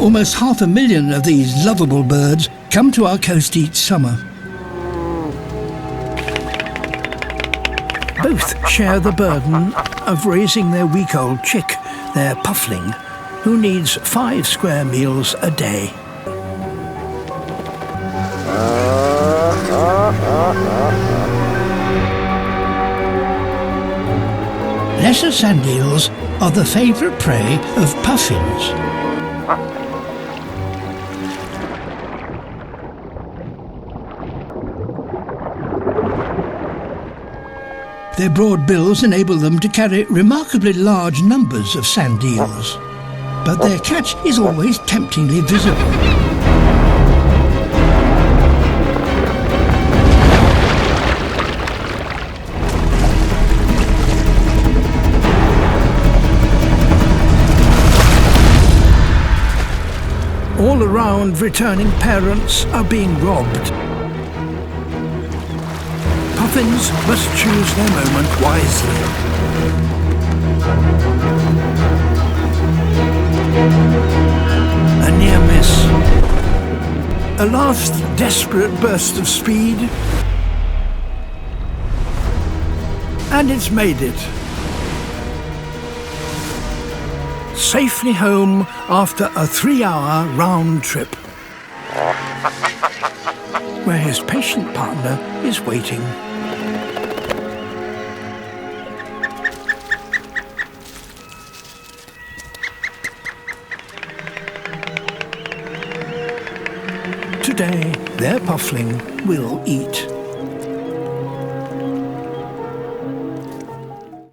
Almost 500,000 of these lovable birds come to our coast each summer. Both share the burden of raising their week-old chick, their puffling, who needs 5 square meals a day. Lesser sand eels are the favourite prey of puffins. Their broad bills enable them to carry remarkably large numbers of sand eels, but their catch is always temptingly visible. All around, returning parents are being robbed. Puffins must choose their moment wisely. A near miss. A last desperate burst of speed. And it's made it. Safely home after a 3-hour round trip, where his patient partner is waiting. Today, their puffling will eat.